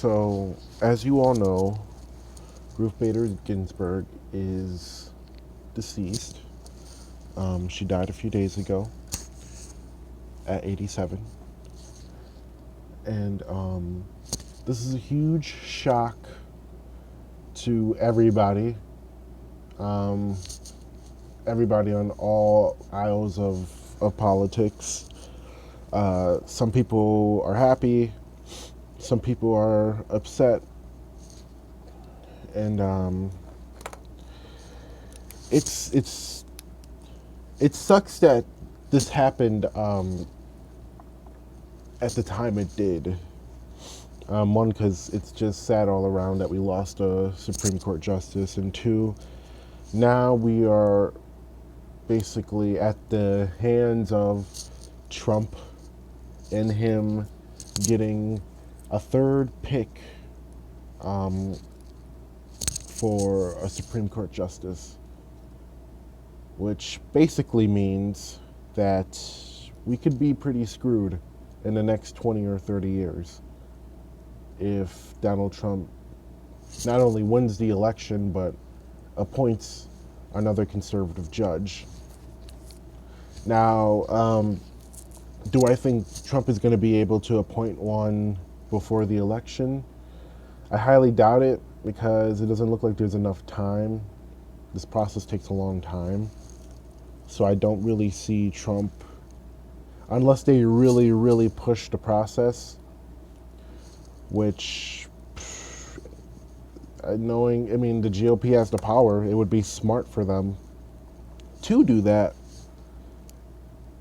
So, as you all know, Ruth Bader Ginsburg is deceased. She died a few days ago at 87. And this is a huge shock to everybody. Um, Everybody on all aisles of politics. Some people are happy, some people are upset, and it sucks that this happened at the time it did. One, because it's just sad all around that we lost a Supreme Court justice, and two, now we are basically at the hands of Trump and him getting a third pick for a Supreme Court justice, which basically means that we could be pretty screwed in the next 20 or 30 years if Donald Trump not only wins the election but appoints another conservative judge. Now, do I think Trump is going to be able to appoint one before the election? I highly doubt it because it doesn't look like there's enough time. This process takes a long time. So I don't really see Trump, unless they really, really push the process, which, the GOP has the power. It would be smart for them to do that.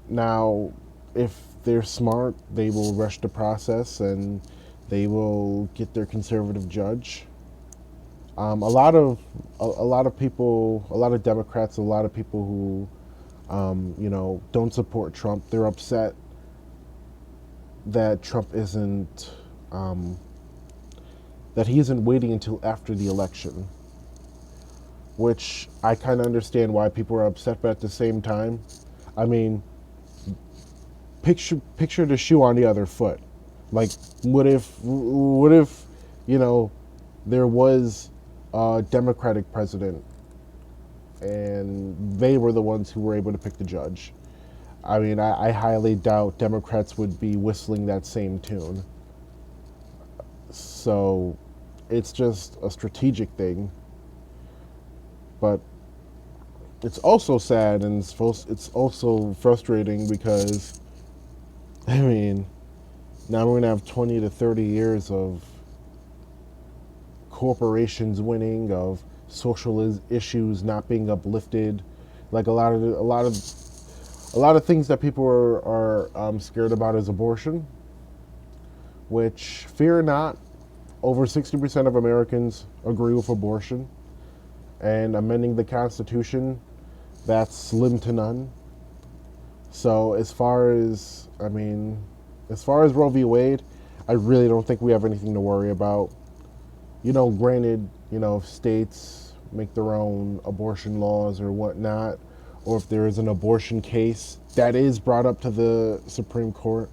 Now, if they're smart, they will rush the process and they will get their conservative judge. A lot of people, a lot of Democrats, a lot of people who, don't support Trump, they're upset that Trump isn't, that he isn't waiting until after the election, which I kind of understand why people are upset, but at the same time, I mean, picture the shoe on the other foot. Like, what if, there was a Democratic president and they were the ones who were able to pick the judge? I mean, I highly doubt Democrats would be whistling that same tune. So it's just a strategic thing. But it's also sad and it's also frustrating because, now we're going to have 20 to 30 years of corporations winning, of social issues not being uplifted, like a lot of things that people are scared about is abortion, which, fear not, over 60% of Americans agree with abortion, and amending the Constitution, that's slim to none. So as far as Roe v. Wade, I really don't think we have anything to worry about. Granted, if states make their own abortion laws or whatnot, or if there is an abortion case that is brought up to the Supreme Court,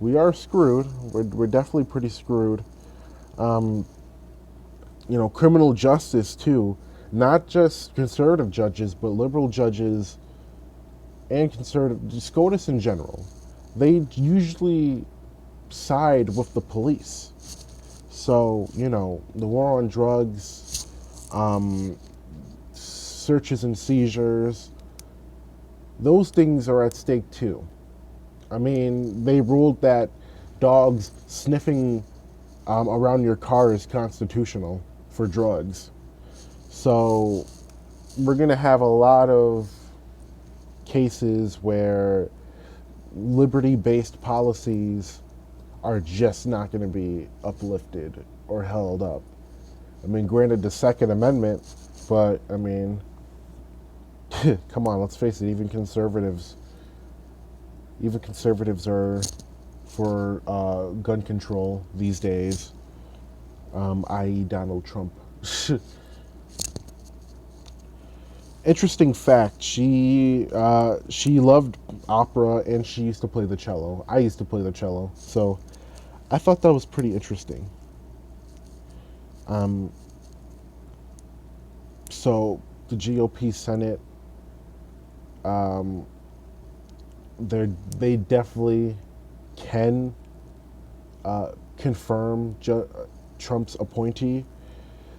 we are screwed. We're definitely pretty screwed. Criminal justice too, not just conservative judges, but liberal judges and SCOTUS in general, they usually side with the police. So, the war on drugs, searches and seizures, those things are at stake too. They ruled that dogs sniffing around your car is constitutional for drugs. So we're going to have a lot of cases where liberty-based policies are just not going to be uplifted or held up. Granted, the Second Amendment, but come on, let's face it, even conservatives are for gun control these days, i.e. Donald Trump. Interesting fact, she loved opera and she used to play the cello. I used to play the cello, so I thought that was pretty interesting. Um, so the GOP Senate, um, they definitely can confirm Trump's appointee.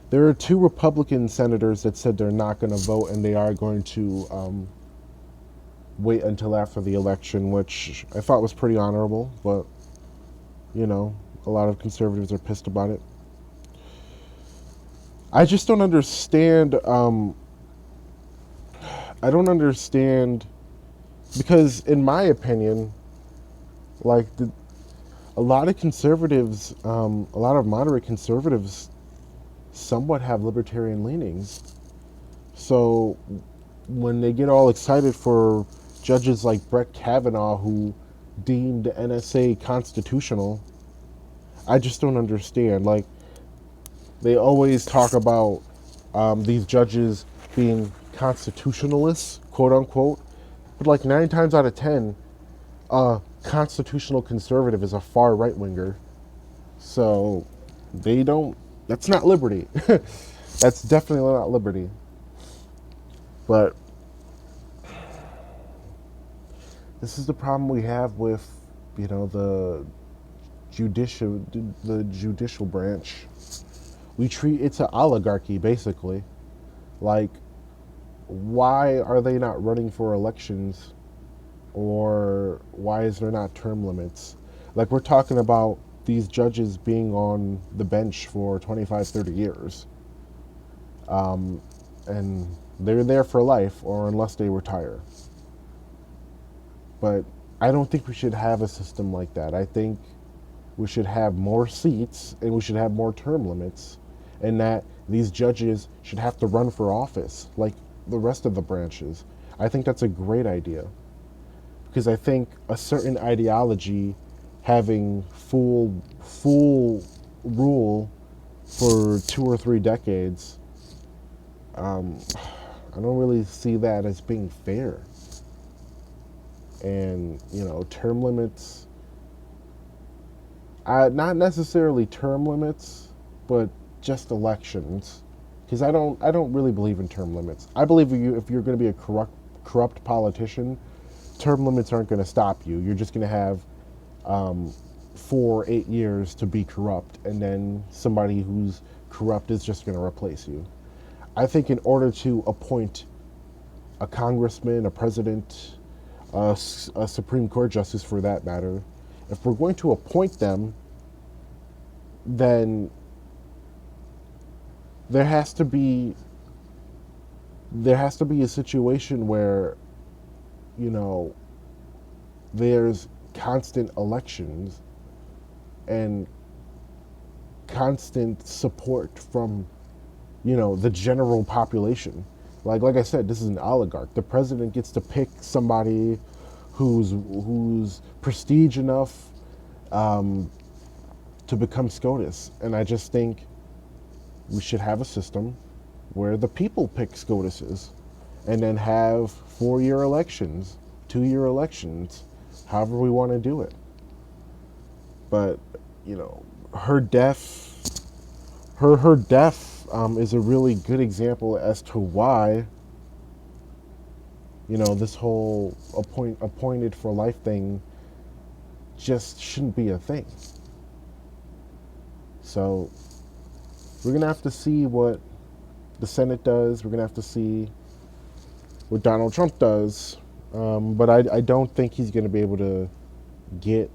There are two Republican senators that said they're not going to vote and they are going to wait until after the election, which I thought was pretty honorable, but you know, a lot of conservatives are pissed about it. I just don't understand. I don't understand because, in my opinion, like a lot of conservatives, a lot of moderate conservatives, somewhat have libertarian leanings. So when they get all excited for judges like Brett Kavanaugh, who deemed the NSA constitutional, I just don't understand. Like, they always talk about these judges being constitutionalists, quote unquote, but like 9 times out of 10, a constitutional conservative is a far right winger. So they don't, that's not liberty. That's definitely not liberty. But this is the problem we have with, the judicial branch. We treat it's an oligarchy basically. Like, why are they not running for elections, or why is there not term limits? Like, we're talking about these judges being on the bench for 25, 30 years. And they're there for life, or unless they retire. But I don't think we should have a system like that. I think we should have more seats and we should have more term limits, and that these judges should have to run for office like the rest of the branches. I think that's a great idea, because I think a certain ideology having full rule for 2 or 3 decades, I don't really see that as being fair. And term limits, not necessarily term limits, but just elections, because I don't really believe in term limits. I believe if you're going to be a corrupt politician, term limits aren't going to stop you. You're just going to have 4 or 8 years to be corrupt, and then somebody who's corrupt is just going to replace you. I think in order to appoint a congressman, a president, a Supreme Court justice for that matter, if we're going to appoint them, then there has to be a situation where there's constant elections and constant support from the general population. Like I said, this is an oligarch. The president gets to pick somebody who's prestige enough to become SCOTUS. And I just think we should have a system where the people pick SCOTUSes, and then have 4-year elections, 2-year elections, however we want to do it. But her death is a really good example as to why this whole appointed for life thing just shouldn't be a thing. So we're gonna have to see what the Senate does. We're gonna have to see what Donald Trump does. But I don't think he's gonna be able to get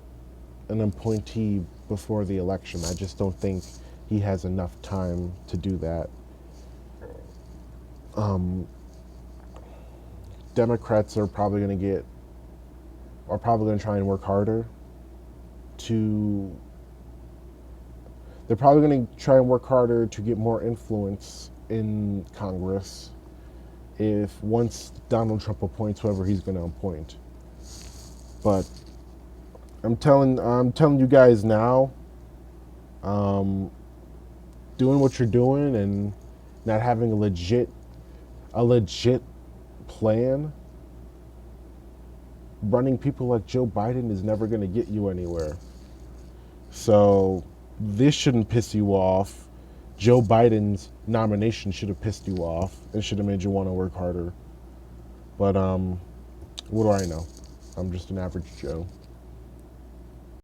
an appointee before the election. I just don't think he has enough time to do that. Democrats are probably going to try and work harder they're probably going to try and work harder to get more influence in Congress once Donald Trump appoints whoever he's going to appoint. But I'm telling you guys now, doing what you're doing and not having a legit plan, running people like Joe Biden is never going to get you anywhere. So this shouldn't piss you off. Joe Biden's nomination should have pissed you off and should have made you want to work harder. But what do I know? I'm just an average Joe.